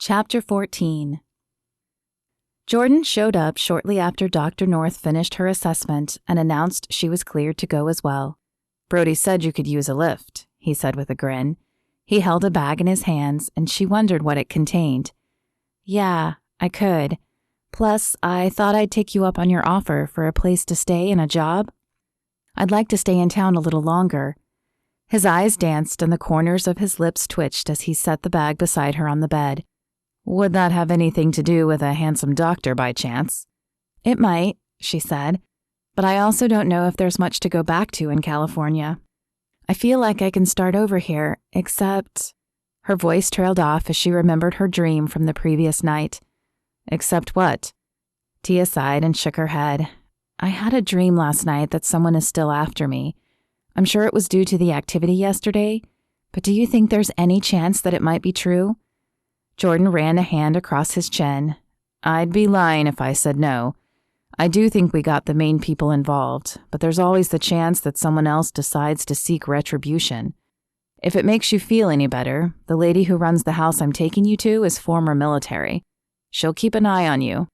Chapter 14. Jordan showed up shortly after Dr. North finished her assessment and announced she was cleared to go as well. "Brody said you could use a lift," he said with a grin. He held a bag in his hands, and she wondered what it contained. "Yeah, I could. Plus, I thought I'd take you up on your offer for a place to stay and a job. I'd like to stay in town a little longer." His eyes danced and the corners of his lips twitched as he set the bag beside her on the bed. "Would that have anything to do with a handsome doctor by chance?" "It might," she said, "but I also don't know if there's much to go back to in California. I feel like I can start over here, except—" Her voice trailed off as she remembered her dream from the previous night. "Except what?" Tia sighed and shook her head. "I had a dream last night that someone is still after me. I'm sure it was due to the activity yesterday, but do you think there's any chance that it might be true?" Jordan ran a hand across his chin. "I'd be lying if I said no. I do think we got the main people involved, but there's always the chance that someone else decides to seek retribution. If it makes you feel any better, the lady who runs the house I'm taking you to is former military. She'll keep an eye on you."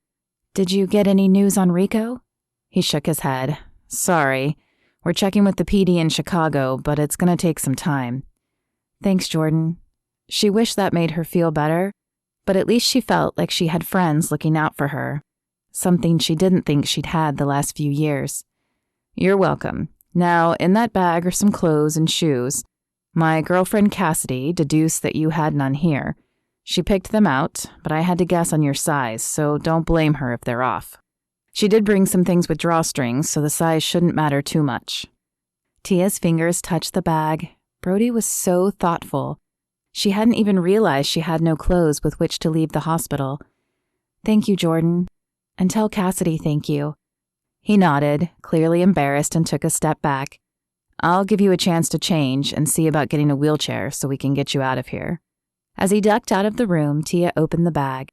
"Did you get any news on Rico?" He shook his head. "Sorry. We're checking with the PD in Chicago, but it's going to take some time." "Thanks, Jordan." She wished that made her feel better, but at least she felt like she had friends looking out for her, something she didn't think she'd had the last few years. "You're welcome. Now, in that bag are some clothes and shoes. My girlfriend Cassidy deduced that you had none here. She picked them out, but I had to guess on your size, so don't blame her if they're off. She did bring some things with drawstrings, so the size shouldn't matter too much." Tia's fingers touched the bag. Brody was so thoughtful. She hadn't even realized she had no clothes with which to leave the hospital. "Thank you, Jordan. And tell Cassidy thank you." He nodded, clearly embarrassed, and took a step back. "I'll give you a chance to change and see about getting a wheelchair so we can get you out of here." As he ducked out of the room, Tia opened the bag.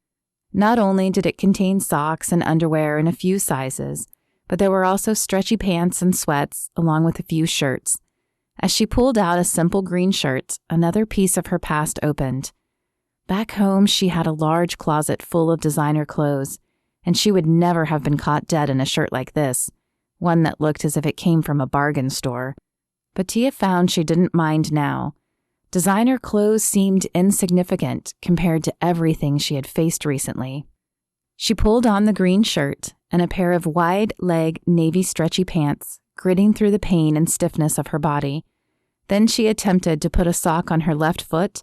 Not only did it contain socks and underwear in a few sizes, but there were also stretchy pants and sweats, along with a few shirts. As she pulled out a simple green shirt, another piece of her past opened. Back home, she had a large closet full of designer clothes, and she would never have been caught dead in a shirt like this, one that looked as if it came from a bargain store. But Tia found she didn't mind now. Designer clothes seemed insignificant compared to everything she had faced recently. She pulled on the green shirt and a pair of wide-leg navy stretchy pants, gritting through the pain and stiffness of her body. Then she attempted to put a sock on her left foot,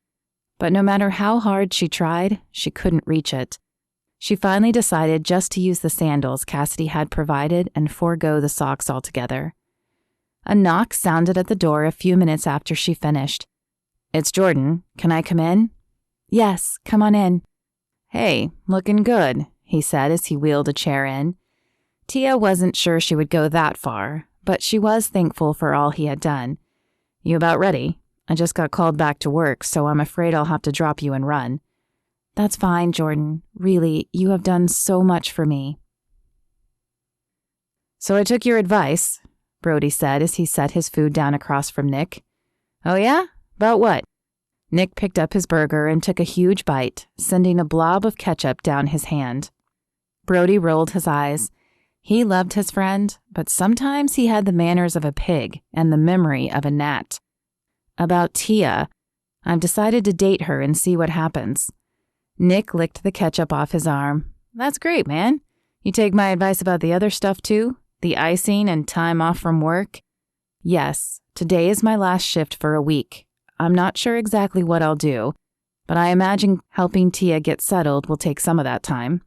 but no matter how hard she tried, she couldn't reach it. She finally decided just to use the sandals Cassidy had provided and forego the socks altogether. A knock sounded at the door a few minutes after she finished. "It's Jordan. Can I come in?" "Yes, come on in." "Hey, looking good," he said as he wheeled a chair in. Tia wasn't sure she would go that far, but she was thankful for all he had done. "You about ready? I just got called back to work, so I'm afraid I'll have to drop you and run." "That's fine, Jordan. Really, you have done so much for me." "So I took your advice," Brody said as he set his food down across from Nick. "Oh yeah? About what?" Nick picked up his burger and took a huge bite, sending a blob of ketchup down his hand. Brody rolled his eyes. He loved his friend, but sometimes he had the manners of a pig and the memory of a gnat. "About Tia. I've decided to date her and see what happens." Nick licked the ketchup off his arm. "That's great, man. You take my advice about the other stuff too? The icing and time off from work?" "Yes. Today is my last shift for a week. I'm not sure exactly what I'll do, but I imagine helping Tia get settled will take some of that time."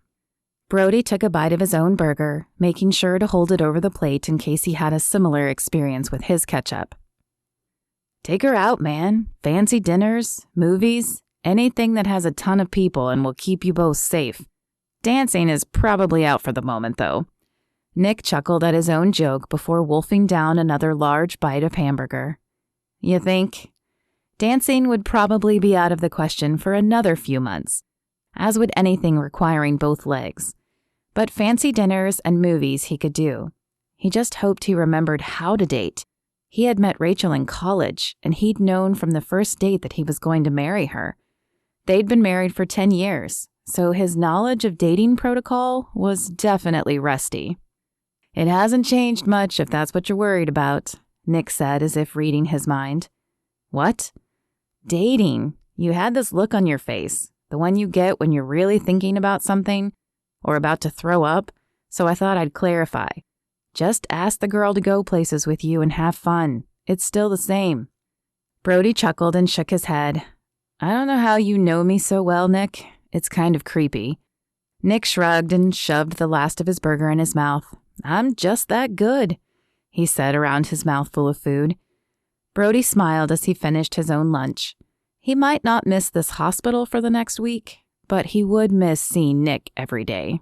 Brody took a bite of his own burger, making sure to hold it over the plate in case he had a similar experience with his ketchup. "Take her out, man. Fancy dinners, movies, anything that has a ton of people and will keep you both safe. Dancing is probably out for the moment, though." Nick chuckled at his own joke before wolfing down another large bite of hamburger. "You think?" Dancing would probably be out of the question for another few months, as would anything requiring both legs. But fancy dinners and movies he could do. He just hoped he remembered how to date. He had met Rachel in college, and he'd known from the first date that he was going to marry her. They'd been married for 10 years, so his knowledge of dating protocol was definitely rusty. It hasn't changed much if that's what you're worried about, Nick said as if reading his mind. What? Dating. You had this look on your face, the one you get when you're really thinking about something or about to throw up, so I thought I'd clarify. Just ask the girl to go places with you and have fun. It's still the same. Brody chuckled and shook his head. I don't know how you know me so well, Nick. It's kind of creepy. Nick shrugged and shoved the last of his burger in his mouth. I'm just that good, he said around his mouth full of food. Brody smiled as he finished his own lunch. He might not miss this hospital for the next week, but he would miss seeing Nick every day.